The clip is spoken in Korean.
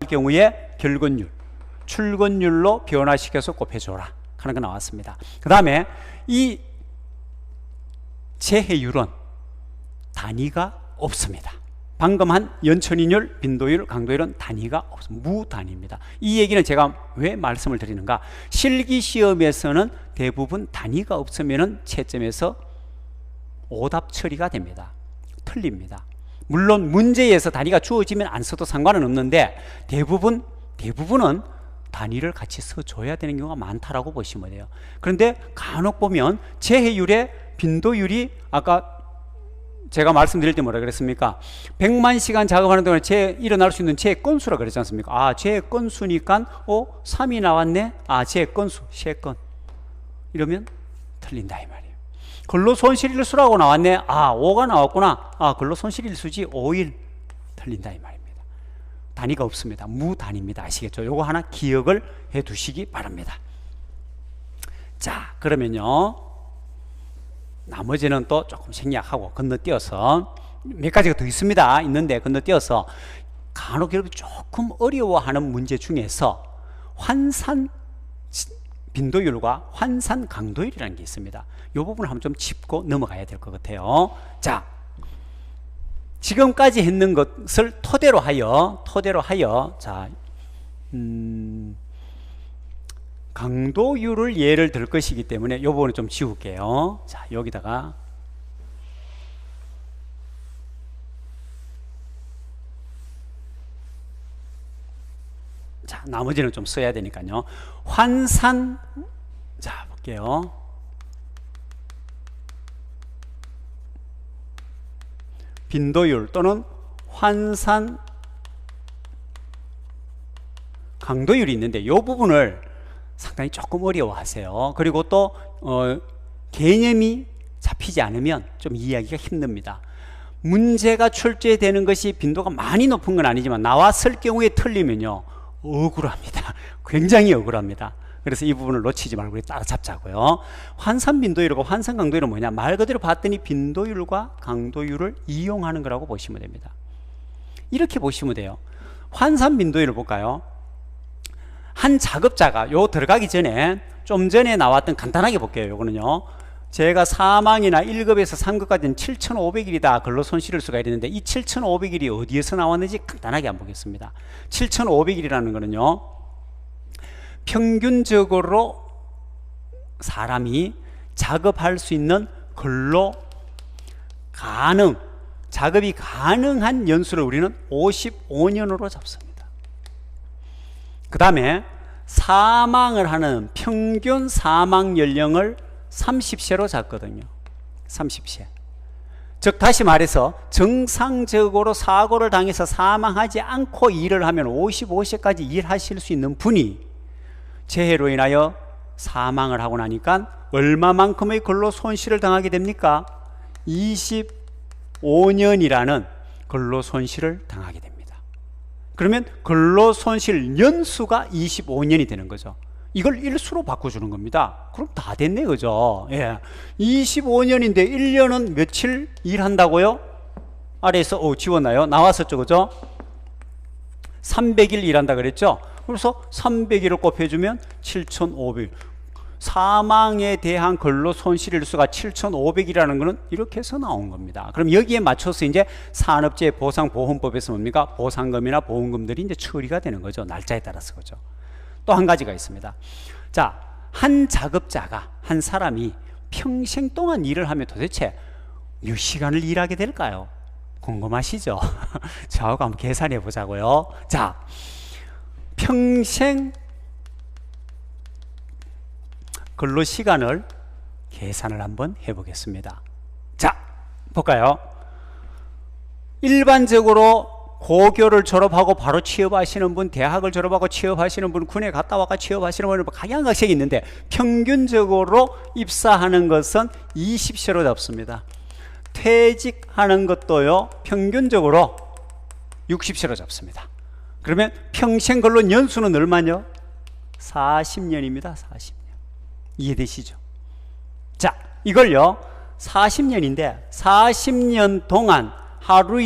경우에 결근율, 출근율로 변화시켜서 곱해줘라 하는 거 나왔습니다. 그 다음에 이 재해율은 단위가 없습니다. 방금 한 연천인율, 빈도율, 강도율은 단위가 없습니다. 무단위입니다. 이 얘기는 제가 왜 말씀을 드리는가? 실기시험에서는 대부분 단위가 없으면 채점에서 오답 처리가 됩니다. 틀립니다. 물론 문제에서 단위가 주어지면 안 써도 상관은 없는데 대부분은 단위를 같이 써줘야 되는 경우가 많다라고 보시면 돼요. 그런데 간혹 보면 재해율의 빈도율이 아까 제가 말씀드릴 때 뭐라 그랬습니까? 100만 시간 작업하는 동안 일어날 수 있는 재해 건수라 그랬지 않습니까? 아, 재해 건수니까 3이 나왔네? 아, 재해 건수, 쉐건. 이러면 틀린다 이 말이에요. 근로손실일수라고 나왔네? 아, 5가 나왔구나. 아, 근로손실일수지 5일. 틀린다 이 말입니다. 단위가 없습니다. 무단위입니다. 아시겠죠? 요거 하나 기억을 해 두시기 바랍니다. 자, 그러면요, 나머지는 또 조금 생략하고 건너뛰어서 몇 가지가 더 있는데 건너뛰어서 간혹 여러분이 조금 어려워하는 문제 중에서 환산 빈도율과 환산 강도율이라는 게 있습니다. 이 부분을 한번 좀 짚고 넘어가야 될 것 같아요. 자, 지금까지 했는 것을 토대로 하여 자, 강도율을 예를 들 것이기 때문에 이 부분을 좀 지울게요. 자, 여기다가 자, 나머지는 좀 써야 되니까요. 환산, 자, 볼게요. 빈도율 또는 환산 강도율이 있는데 이 부분을 상당히 조금 어려워하세요. 그리고 또 개념이 잡히지 않으면 좀 이해하기가 힘듭니다. 문제가 출제되는 것이 빈도가 많이 높은 건 아니지만 나왔을 경우에 틀리면요 억울합니다. 굉장히 억울합니다. 그래서 이 부분을 놓치지 말고 따라잡자고요. 환산 빈도율과 환산 강도율은 뭐냐? 말 그대로 봤더니 빈도율과 강도율을 이용하는 거라고 보시면 됩니다. 이렇게 보시면 돼요. 환산 빈도율을 볼까요? 한 작업자가 요 들어가기 전에 좀 전에 나왔던 간단하게 볼게요. 요거는요. 제가 사망이나 1급에서 3급까지는 7,500일이다 근로손실일수가 이랬는데 이 7,500일이 어디에서 나왔는지 간단하게 한번 보겠습니다. 7,500일이라는 거는요. 평균적으로 사람이 작업할 수 있는 작업이 가능한 연수를 우리는 55년으로 잡습니다. 그 다음에 사망을 하는 평균 사망 연령을 30세로 잡거든요. 30세. 즉 다시 말해서 정상적으로 사고를 당해서 사망하지 않고 일을 하면 55세까지 일하실 수 있는 분이 재해로 인하여 사망을 하고 나니까 얼마만큼의 근로손실을 당하게 됩니까? 25년이라는 근로손실을 당하게 됩니다. 그러면 근로손실 연수가 25년이 되는 거죠. 이걸 일수로 바꿔주는 겁니다. 그럼 다 됐네, 그죠? 예. 25년인데 1년은 며칠 일한다고요? 아래에서 지웠나요? 나왔었죠, 그죠? 300일 일한다 그랬죠? 그래서 300일을 곱해주면 7,500일. 사망에 대한 근로손실일수가 7,500이라는 것은 이렇게 해서 나온 겁니다. 그럼 여기에 맞춰서 이제 산업재해보상보험법에서 뭡니까? 보상금이나 보험금들이 이제 처리가 되는 거죠. 날짜에 따라서. 그죠? 또 한 가지가 있습니다. 자, 한 작업자가, 한 사람이 평생 동안 일을 하면 도대체 몇 시간을 일하게 될까요? 궁금하시죠? 저하고 한번 계산해 보자고요. 자, 평생 근로시간을 계산을 한번 해보겠습니다. 자, 볼까요? 일반적으로 고교를 졸업하고 바로 취업하시는 분, 대학을 졸업하고 취업하시는 분, 군에 갔다 와가 취업하시는 분, 각양각색이 있는데 평균적으로 입사하는 것은 20세로 잡습니다. 퇴직하는 것도요 평균적으로 60세로 잡습니다. 그러면 평생 근로 연수는 얼마냐? 40년입니다. 40년. 이해되시죠? 자, 이걸요 40년인데 40년 동안 하루